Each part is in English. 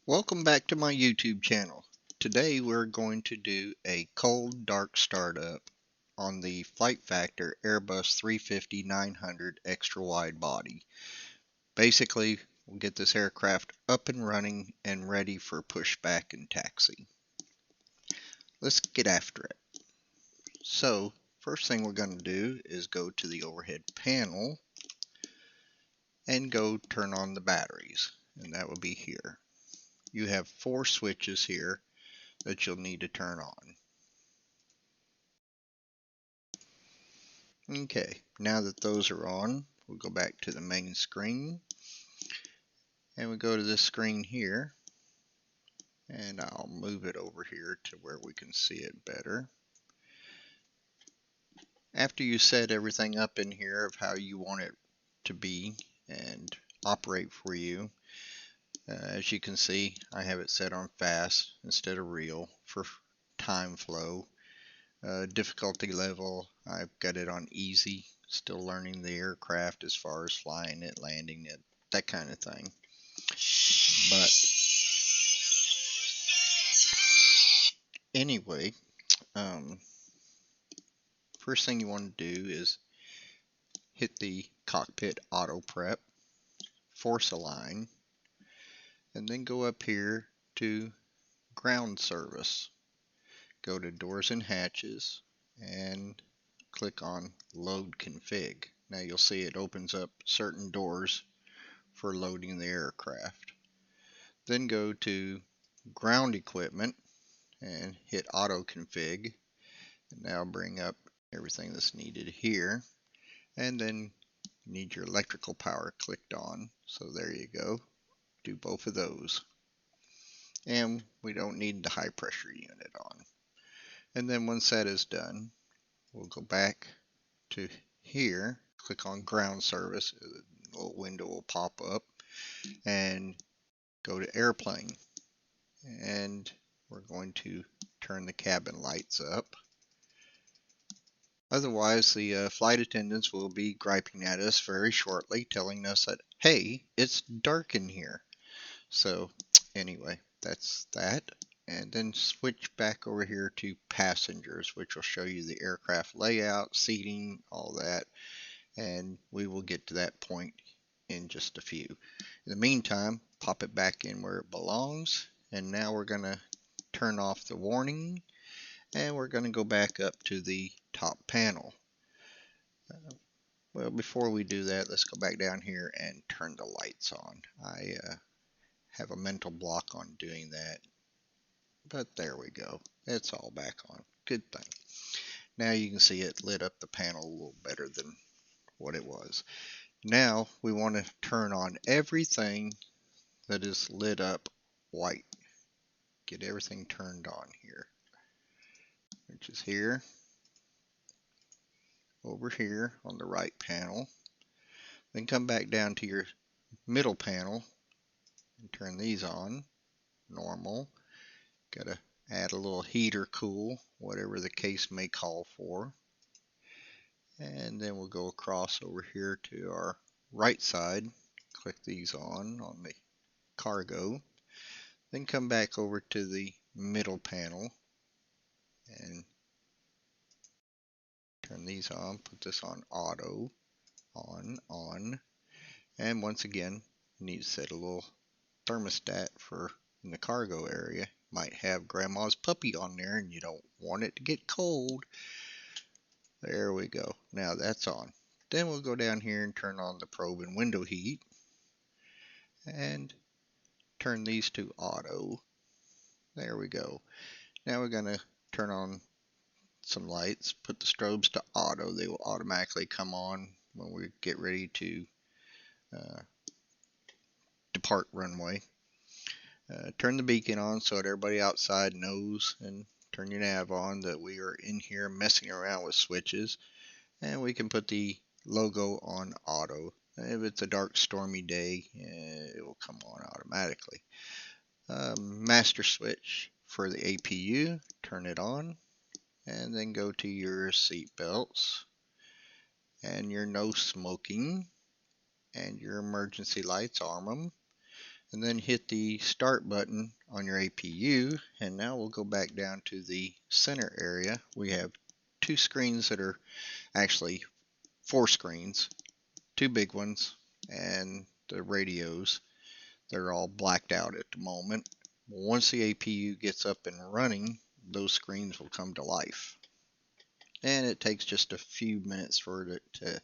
Welcome back to my YouTube channel. Today we're going to do a cold dark startup on the Flight Factor Airbus 350-900 extra wide body. Basically, we'll get this aircraft up and running and ready for pushback and taxi. Let's get after it. So, first thing we're going to do is go to the overhead panel and go turn on the batteries, and that will be here. You have 4 switches here that you'll need to turn on. Okay, now that those are on, we'll go back to the main screen and we go to this screen here, and I'll move it over here to where we can see it better. After you set everything up in here of how you want it to be and operate for you, as you can see, I have it set on fast instead of real for time flow. Difficulty level, I've got it on easy, still learning the aircraft as far as flying it, landing it, that kind of thing. But anyway, first thing you want to do is hit the cockpit auto prep, force align, and then go up here to ground service. Go to doors and hatches and click on load config. Now you'll see it opens up certain doors for loading the aircraft. Then go to ground equipment and hit auto config, and that'll bring up everything that's needed here. And then you need your electrical power clicked on, so there you go. Do both of those, and we don't need the high pressure unit on. And then once that is done, we'll go back to here, click on ground service, a little window will pop up, and go to airplane, and we're going to turn the cabin lights up. Otherwise, the flight attendants will be griping at us very shortly, telling us that, hey, it's dark in here. So anyway, that's that. And then switch back over here to passengers, which will show you the aircraft layout, seating, all that. And we will get to that point in just a few. In the meantime, pop it back in where it belongs. And now we're going to turn off the warning, and we're going to go back up to the top panel. Well, before we do that, let's go back down here and turn the lights on. I have a mental block on doing that, but there we go. It's all back on. Good thing. Now you can see it lit up the panel a little better than what it was. Now we want to turn on everything that is lit up white. Get everything turned on here, which is here, over here on the right panel. Then come back down to your middle panel and turn these on, normal. Gotta add a little heat or cool, whatever the case may call for. And then we'll go across over here to our right side, click these on the cargo. Then come back over to the middle panel and turn these on, put this on auto, on, and once again, you need to set a little thermostat for in the cargo area. Might have grandma's puppy on there and you don't want it to get cold. There we go. Now that's on. Then we'll go down here and turn on the probe and window heat and turn these to auto. There we go. Now we're going to turn on some lights, put the strobes to auto. They will automatically come on when we get ready to depart runway. Turn the beacon on so that everybody outside knows, and turn your nav on that we are in here messing around with switches. And we can put the logo on auto. If it's a dark stormy day, it will come on automatically. Master switch for the APU, turn it on, and then go to your seat belts and your no smoking and your emergency lights, arm them. and then hit the start button on your APU, and now we'll go back down to the center area. We have two screens that are actually 4 screens, 2 big ones, and the radios. They're all blacked out at the moment. Once the APU gets up and running, those screens will come to life. And it takes just a few minutes for it to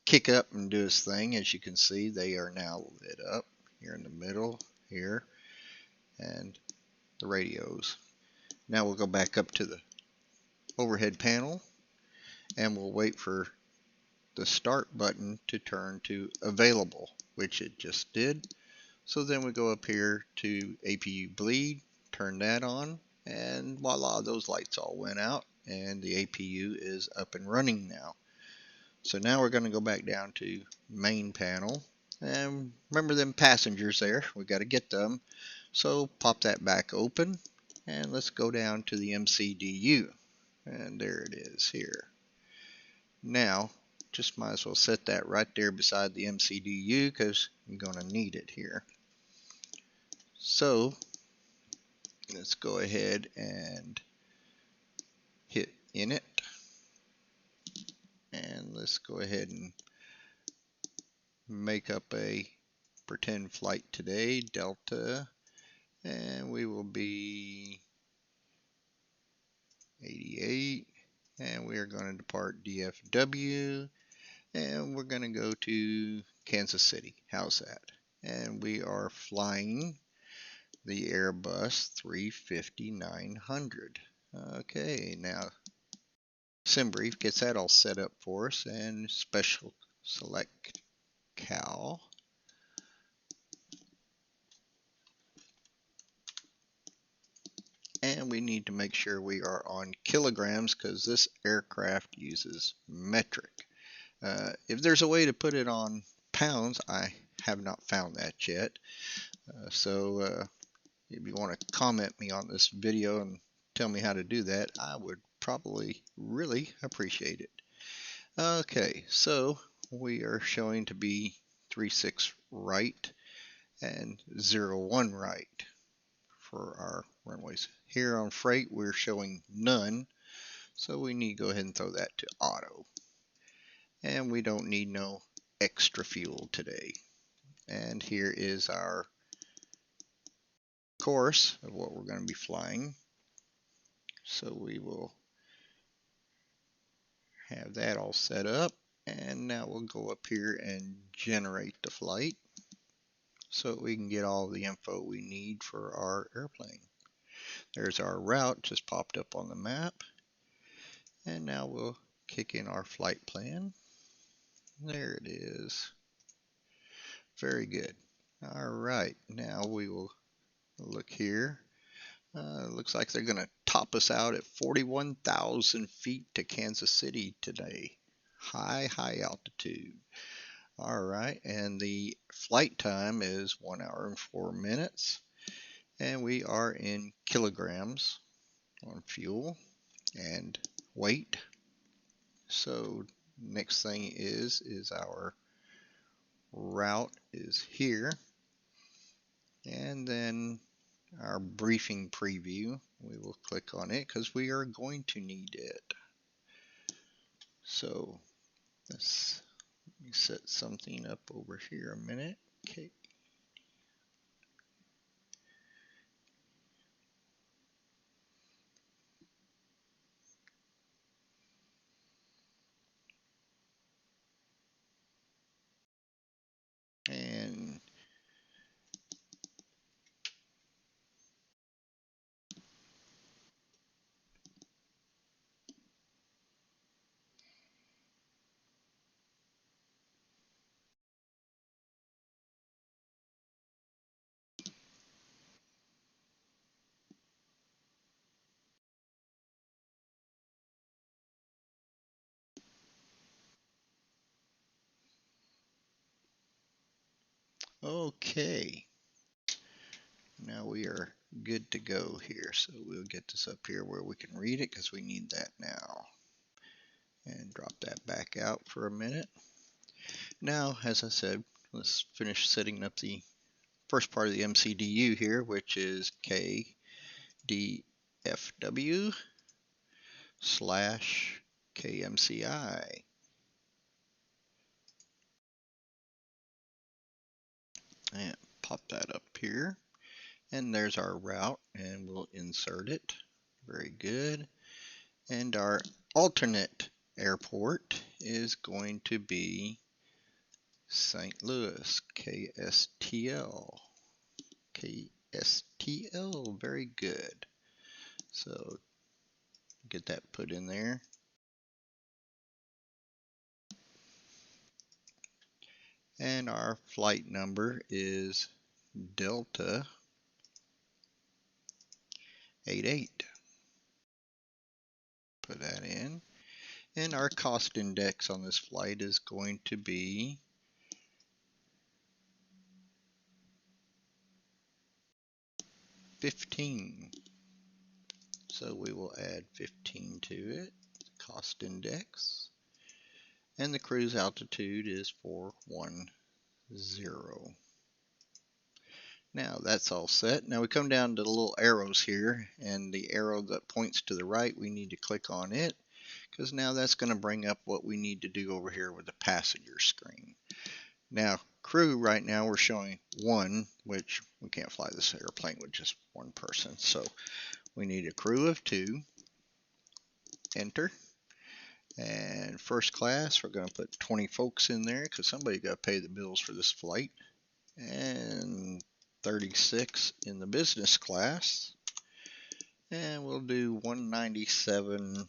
kick up and do its thing. As you can see, they are now lit up here in the middle here, and the radios. Now we'll go back up to the overhead panel, and we'll wait for the start button to turn to available, which it just did. So then we go up here to APU bleed, turn that on, and voila, those lights all went out, and the APU is up and running now. So now we're going to go back down to main panel, and remember them passengers there, we got to get them. So pop that back open, and let's go down to the MCDU, and there it is here. Now just might as well set that right there beside the MCDU because I'm going to need it here. So let's go ahead and hit init, and let's go ahead and make up a pretend flight today, Delta, and we will be 88, and we are going to depart DFW, and we're going to go to Kansas City. How's that? And we are flying the Airbus 350-900. Okay, now SimBrief gets that all set up for us, and special select cal. And we need to make sure we are on kilograms because this aircraft uses metric. If there's a way to put it on pounds, I have not found that yet. So if you want to comment me on this video and tell me how to do that, I would probably really appreciate it. Okay, so we are showing to be 36 right and 01 right for our runways. Here on freight, we're showing none, so we need to go ahead and throw that to auto. And we don't need no extra fuel today. And here is our course of what we're going to be flying. So we will have that all set up, and now we'll go up here and generate the flight so we can get all the info we need for our airplane. There's our route just popped up on the map, and now we'll kick in our flight plan. There it is. Very good. All right, now we will look here. Looks like they're going to top us out at 41,000 feet to Kansas City today. High altitude. All right, and the flight time is 1 hour and 4 minutes. And we are in kilograms on fuel and weight. So next thing is our route is here. And then our briefing preview, we will click on it because we are going to need it. So let me set something up over here a minute. Okay. And okay, now we are good to go here. So we'll get this up here where we can read it because we need that now. And drop that back out for a minute. Now, as I said, let's finish setting up the first part of the MCDU here, which is KDFW/KMCI. And pop that up here. And there's our route, and we'll insert it. Very good. And our alternate airport is going to be St. Louis, KSTL. KSTL, very good. So get that put in there. And our flight number is Delta 88. Put that in. And our cost index on this flight is going to be 15. So we will add 15 to it, cost index. And the cruise altitude is 410. Now that's all set. Now we come down to the little arrows here, and the arrow that points to the right, we need to click on it, because now that's going to bring up what we need to do over here with the passenger screen. Now crew, right now we're showing 1, which we can't fly this airplane with just 1 person, so we need a crew of 2. Enter. And first class, we're going to put 20 folks in there because somebody got to pay the bills for this flight. And 36 in the business class. And we'll do 197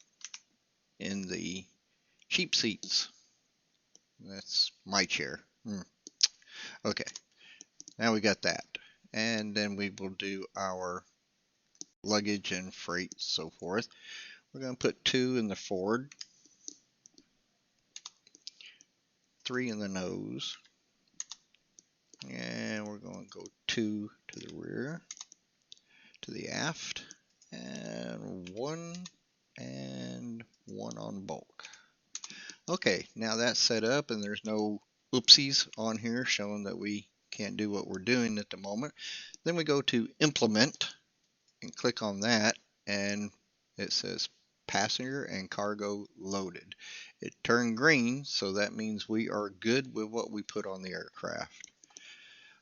in the cheap seats. That's my chair. Okay, now we got that. And then we will do our luggage and freight, so forth. We're going to put 2 in the forward, 3 in the nose, and we're going to go 2 to the rear, to the aft, and 1 on bulk. Okay, now that's set up and there's no oopsies on here showing that we can't do what we're doing at the moment. Then we go to implement and click on that, and it says passenger and cargo loaded. It turned green, so that means we are good with what we put on the aircraft.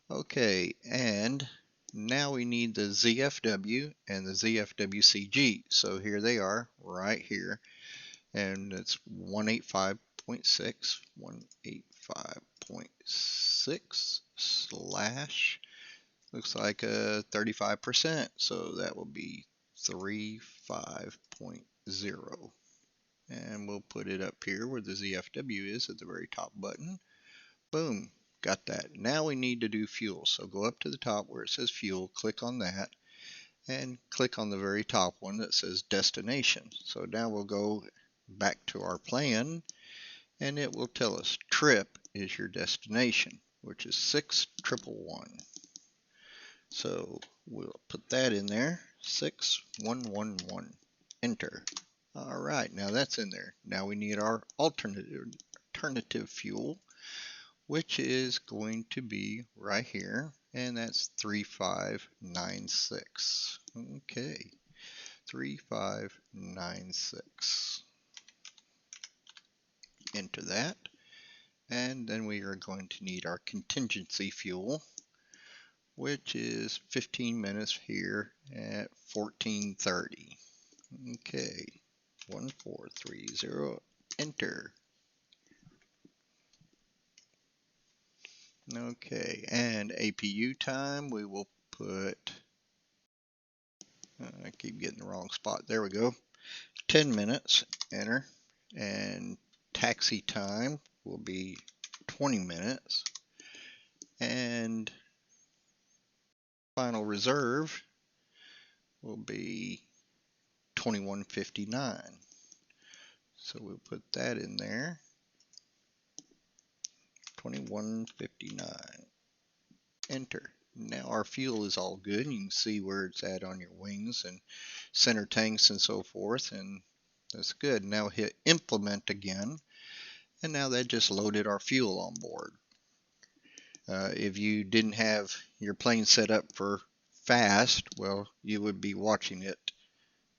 Okay, and now we need the ZFW and the ZFWCG. So here they are, right here. And it's 185.6, 185.6 slash, looks like 35%. So that will be 35.0. And we'll put it up here where the ZFW is at the very top button. Boom, got that. Now we need to do fuel. So go up to the top where it says fuel, click on that, and click on the very top one that says destination. So now we'll go back to our plan, and it will tell us trip is your destination, which is 6111. So we'll put that in there, 6111. Enter. All right, now that's in there. Now we need our alternative fuel, which is going to be right here, and that's 3596. Okay, 3596. Enter that, and then we are going to need our contingency fuel, which is 15 minutes here at 1430. Okay, 1430. Enter. Okay, and APU time, we will put, I keep getting the wrong spot, there we go, 10 minutes, enter, and taxi time will be 20 minutes, and final reserve will be 2159. So we'll put that in there, 2159. Enter. Now our fuel is all good, and you can see where it's at on your wings and center tanks and so forth, and that's good. Now hit implement again, and now that just loaded our fuel on board. If you didn't have your plane set up for fast, well, you would be watching it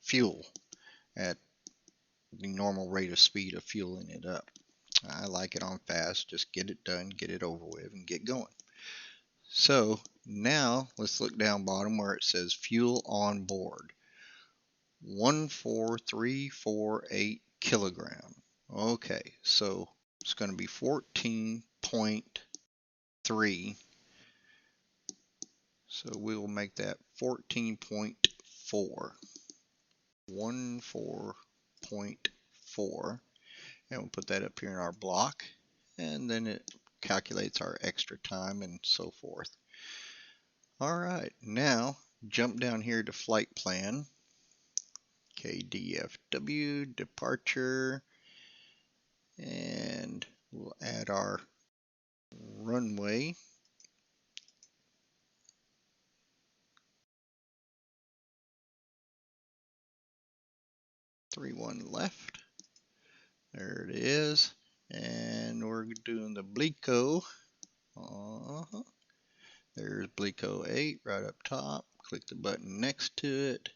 fuel at the normal rate of speed of fueling it up. I like it on fast. Just get it done, get it over with, and get going. So now let's look down bottom where it says fuel on board. 14348 kilogram. Okay, so it's going to be 14.3. So we will make that 14.4. 14.4. And we'll put that up here in our block. And then it calculates our extra time and so forth. Alright, now jump down here to flight plan. KDFW, departure, and we'll add our runway. 31 left. There it is. And we're doing the Blico. There's Blico 8 right up top. Click the button next to it.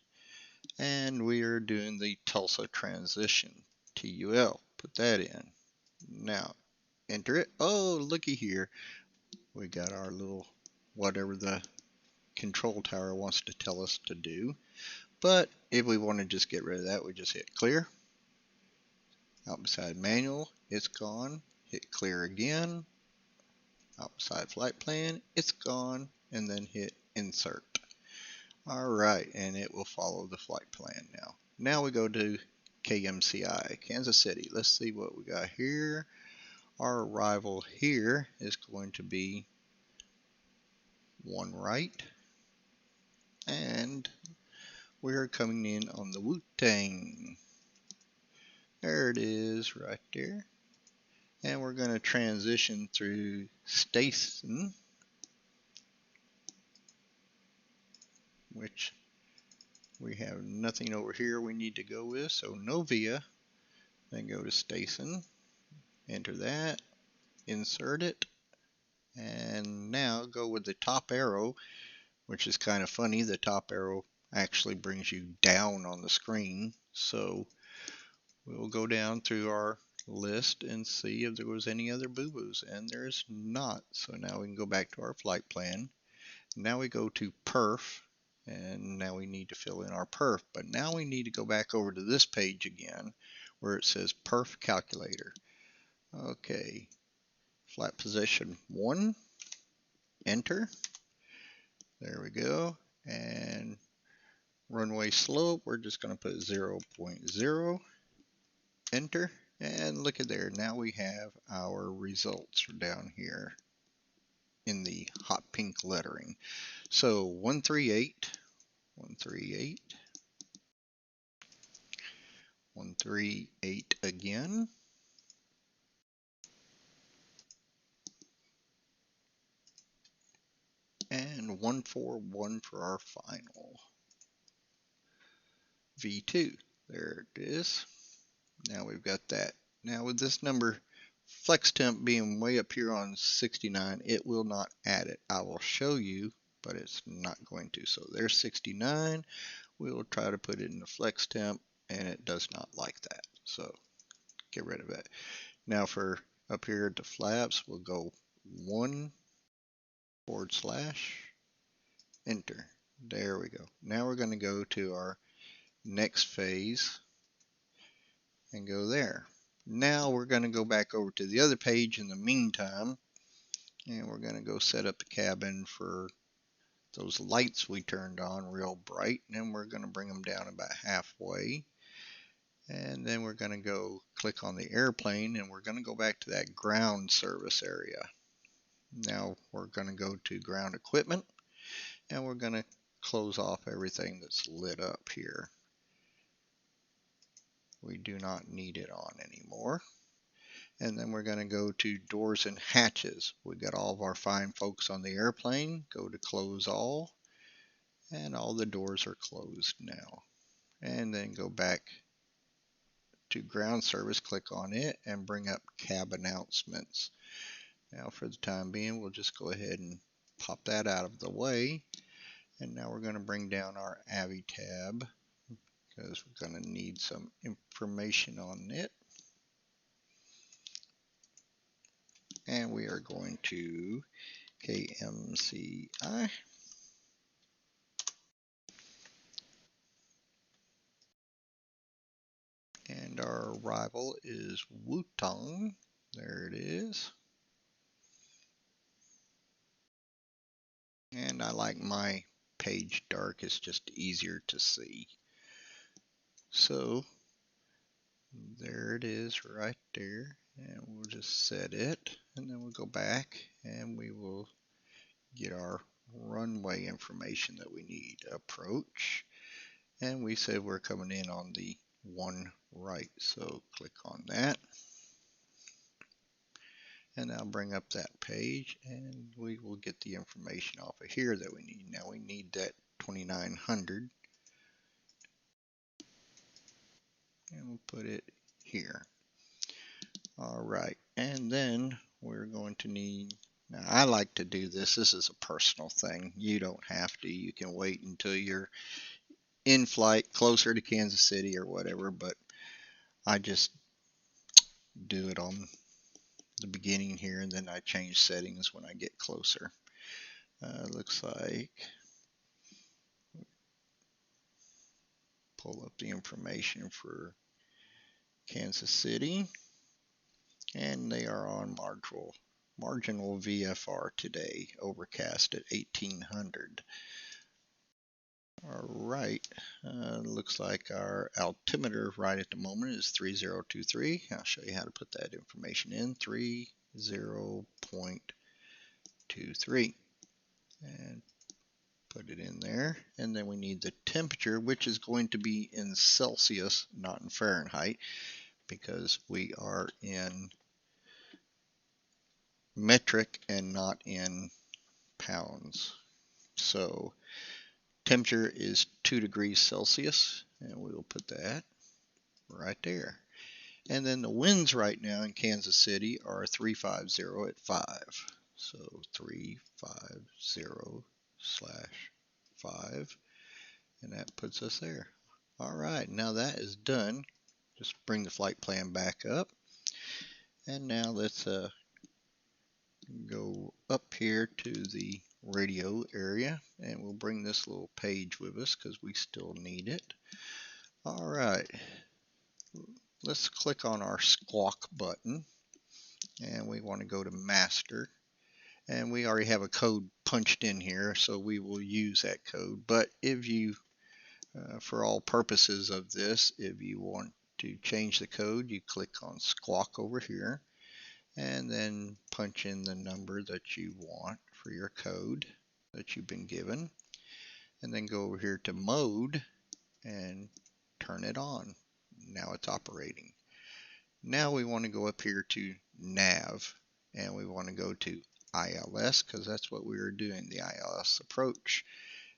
And we are doing the Tulsa transition. TUL. Put that in. Now, enter it. Oh, looky here. We got our little whatever the control tower wants to tell us to do. But if we want to just get rid of that, we just hit clear. Out beside manual, it's gone. Hit clear again. Out beside flight plan, it's gone. And then hit insert. Alright, and it will follow the flight plan now. Now we go to KMCI, Kansas City. Let's see what we got here. Our arrival here is going to be 1 right. And we are coming in on the Wu-Tang. There it is right there. And we're going to transition through Station, which we have nothing over here we need to go with. So Novia, then go to Station, enter that, insert it, and now go with the top arrow, which is kind of funny. The top arrow actually brings you down on the screen. So we'll go down through our list and see if there was any other boo-boos, and there's not. So now we can go back to our flight plan. Now we go to perf, and now we need to fill in our perf, but now we need to go back over to this page again where it says perf calculator. Okay, flat position 1, enter. There we go. And runway slope, we're just going to put 0.0, enter. And look at there, now we have our results down here in the hot pink lettering. So 138, 138, 138 again. And 141 for our final. V2, there it is. Now we've got that. Now with this number, flex temp being way up here on 69, it will not add it. I will show you, but it's not going to. So there's 69. We will try to put it in the flex temp, and it does not like that. So get rid of it. Now for up here at the flaps, we'll go 1// enter. There we go. Now we're going to go to our next phase and go there. Now we're going to go back over to the other page in the meantime, and we're going to go set up the cabin for those lights we turned on real bright, and then we're going to bring them down about halfway. And then we're going to go click on the airplane, and we're going to go back to that ground service area. Now we're going to go to ground equipment, and we're going to close off everything that's lit up here. We do not need it on anymore. And then we're going to go to doors and hatches. We got all of our fine folks on the airplane. Go to close all, and all the doors are closed now. And then go back to ground service, click on it, and bring up cab announcements. Now for the time being, we'll just go ahead and pop that out of the way. And now we're going to bring down our AVI tab because we're going to need some information on it. And we are going to KMCI. And our rival is Wutong. There it is. And I like my page dark, it's just easier to see. So there it is right there. And we'll just set it, and then we'll go back and we will get our runway information that we need. Approach. And we said we're coming in on the one right. So click on that. And I'll bring up that page and we will get the information off of here that we need. Now we need that 2900 and we'll put it here. Alright, and then we're going to need, now I like to do this is a personal thing. You don't have to, you can wait until you're in flight closer to Kansas City or whatever, but I just do it on the beginning here and then I change settings when I get closer. Looks like pull up the information for Kansas City and they are on marginal VFR today, overcast at 1800. Alright, looks like our altimeter right at the moment is 3023. I'll show you how to put that information in, 30.23, and put it in there. And then we need the temperature, which is going to be in Celsius, not in Fahrenheit, because we are in metric and not in pounds. So temperature is 2 degrees Celsius, and we will put that right there. And then the winds right now in Kansas City are 350 at 5. So 350/5, and that puts us there. All right, now that is done. Just bring the flight plan back up. And now let's go up here to the radio area, and we'll bring this little page with us because we still need it. All right, let's click on our squawk button, and we want to go to master, and we already have a code punched in here, so we will use that code. But if you, for all purposes of this, if you want to change the code, you click on squawk over here, and then punch in the number that you want for your code that you've been given, and then go over here to mode and turn it on. Now it's operating. Now we want to go up here to nav, and we want to go to ILS because that's what we were doing, the ILS approach,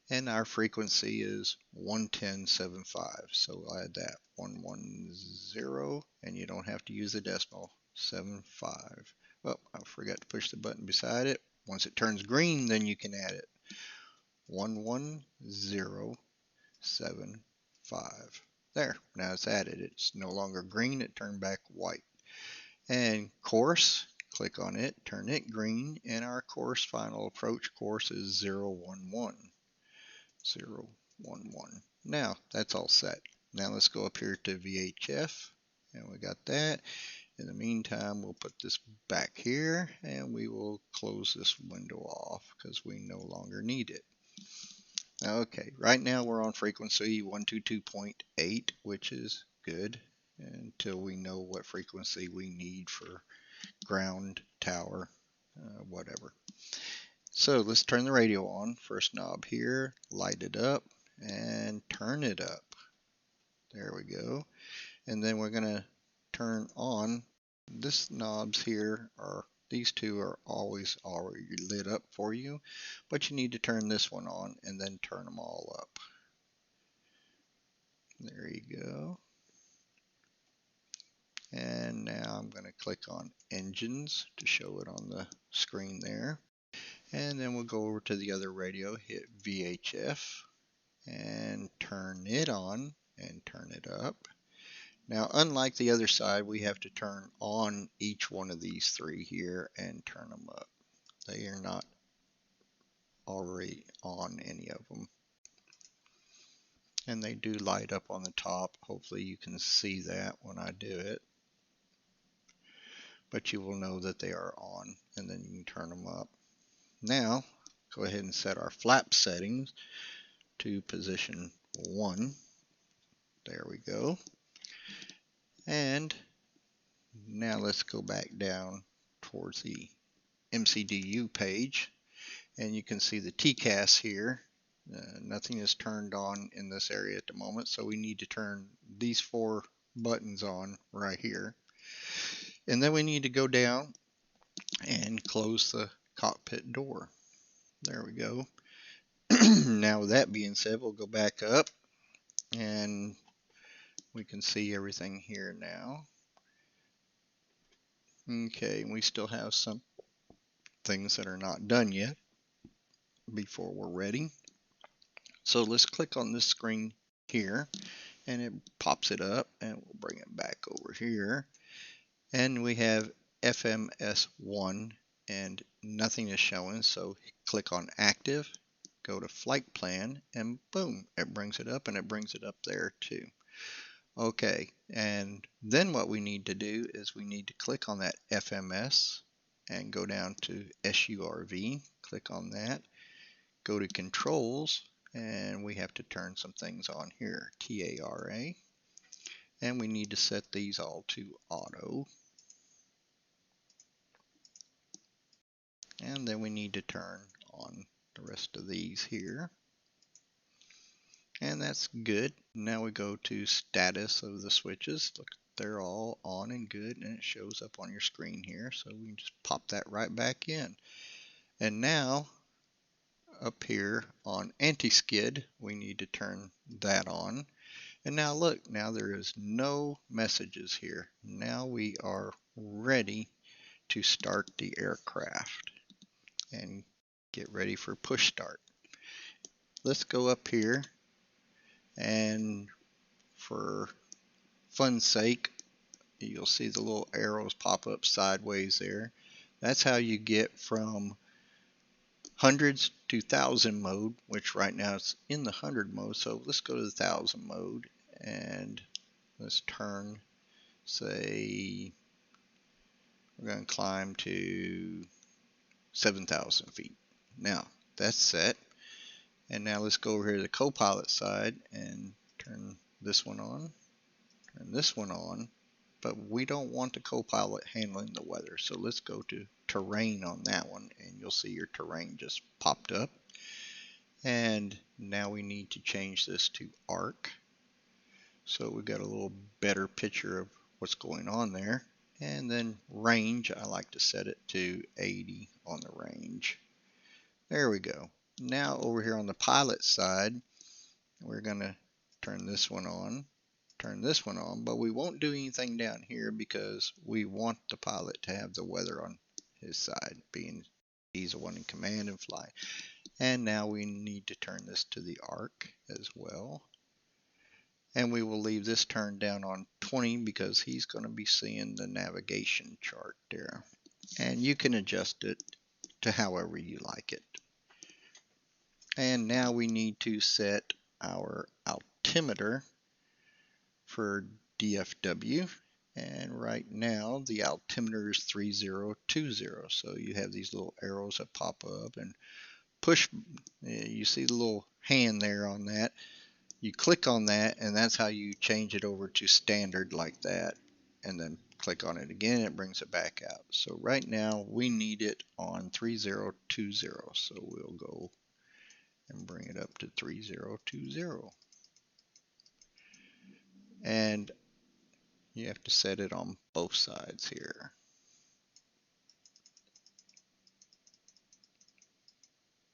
and our frequency is 110.75, so we'll add that 110, and you don't have to use the decimal, 75. Oh, I forgot to push the button beside it. Once it turns green, then you can add it. 110.75. There, now it's added. It's no longer green, it turned back white. And course, click on it, turn it green, and our course final approach course is 011. 011. Now that's all set. Now let's go up here to VHF, and we got that. In the meantime, we'll put this back here, and we will close this window off because we no longer need it. Okay, right now we're on frequency 122.8, which is good until we know what frequency we need for ground, tower, whatever. So let's turn the radio on. First knob here, light it up, and turn it up. There we go. And then we're going to turn on. This knobs here are, these two are always already lit up for you, but you need to turn this one on and then turn them all up. There you go. And now I'm going to click on engines to show it on the screen there. And then we'll go over to the other radio, hit VHF, and turn it on and turn it up. Now, unlike the other side, we have to turn on each one of these three here and turn them up. They are not already on any of them. And they do light up on the top. Hopefully you can see that when I do it. But you will know that they are on, and then you can turn them up. Now, go ahead and set our flap settings to position 1. There we go. And now let's go back down towards the MCDU page, and you can see the TCAS here. Nothing is turned on in this area at the moment, so we need to turn these 4 buttons on right here. And then we need to go down and close the cockpit door. There we go. Now with that being said, we'll go back up and we can see everything here now. Okay, we still have some things that are not done yet before we're ready. So let's click on this screen here and it pops it up, and we'll bring it back over here. And we have FMS1 and nothing is showing, so click on active, go to flight plan, and boom, it brings it up, and it brings it up there too. Okay, and then what we need to do is we need to click on that FMS and go down to SURV, click on that, go to controls, and we have to turn some things on here, TARA, and we need to set these all to auto. And then we need to turn on the rest of these here. And that's good. Now we go to status of the switches. Look, they're all on and good, and it shows up on your screen here. So we can just pop that right back in. And now up here on anti-skid, we need to turn that on. And now look, now there is no messages here. Now we are ready to start the aircraft and get ready for push start. Let's go up here, and for fun's sake, you'll see the little arrows pop up sideways there. That's how you get from hundreds to 1,000 mode, which right now it's in the 100 mode. So let's go to the 1,000 mode and let's turn, say, we're going to climb to 7,000 feet. Now that's set. And now let's go over here to the co-pilot side and turn this one on, turn this one on, but we don't want the co-pilot handling the weather. So let's go to terrain on that one, and you'll see your terrain just popped up. And now we need to change this to arc, so we got a little better picture of what's going on there. And then range, I like to set it to 80 on the range. There we go. Now over here on the pilot side, we're going to turn this one on, turn this one on, but we won't do anything down here because we want the pilot to have the weather on his side, being he's the one in command and fly. And now we need to turn this to the arc as well. And we will leave this turned down on 20 because he's going to be seeing the navigation chart there. And you can adjust it to however you like it. And now we need to set our altimeter for DFW. And right now the altimeter is 3020. So you have these little arrows that pop up and push. You see the little hand there on that. You click on that, and that's how you change it over to standard like that. And then click on it again, it brings it back out. So right now we need it on 3020. So we'll go and bring it up to 3020. And you have to set it on both sides here.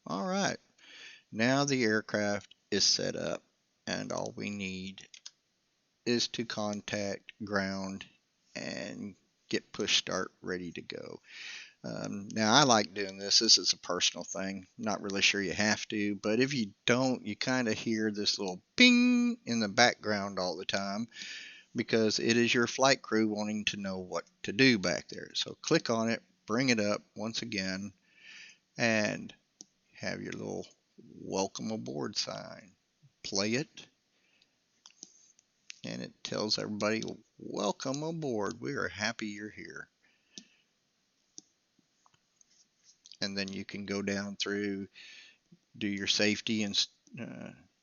All right, now the aircraft is set up, and all we need is to contact ground and get push start ready to go. Now I like doing this. This is a personal thing. Not really sure you have to, but if you don't, you kind of hear this little ping in the background all the time because it is your flight crew wanting to know what to do back there. So click on it, bring it up once again, and have your little welcome aboard sign. Play it, and it tells everybody, welcome aboard. We are happy you're here. And then you can go down through, do your safety and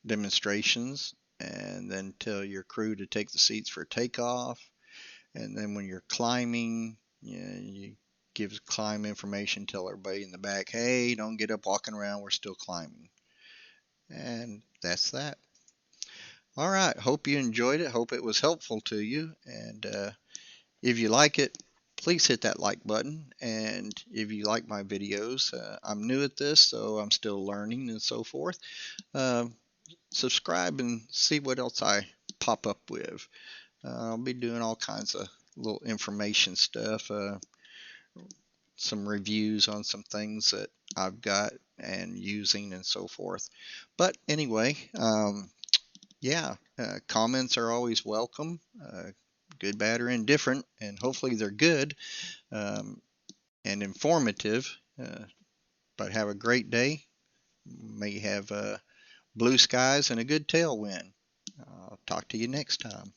demonstrations, and then tell your crew to take the seats for takeoff. And then when you're climbing, you give climb information, tell everybody in the back, hey, don't get up walking around, we're still climbing. And that's that. All right, hope you enjoyed it. Hope it was helpful to you. And if you like it, please hit that like button. And if you like my videos, I'm new at this, so I'm still learning and so forth. Subscribe and see what else I pop up with. I'll be doing all kinds of little information stuff, some reviews on some things that I've got and using and so forth. But anyway, yeah, comments are always welcome, good, bad, or indifferent, and hopefully they're good and informative. But have a great day. May have blue skies and a good tailwind. I'll talk to you next time.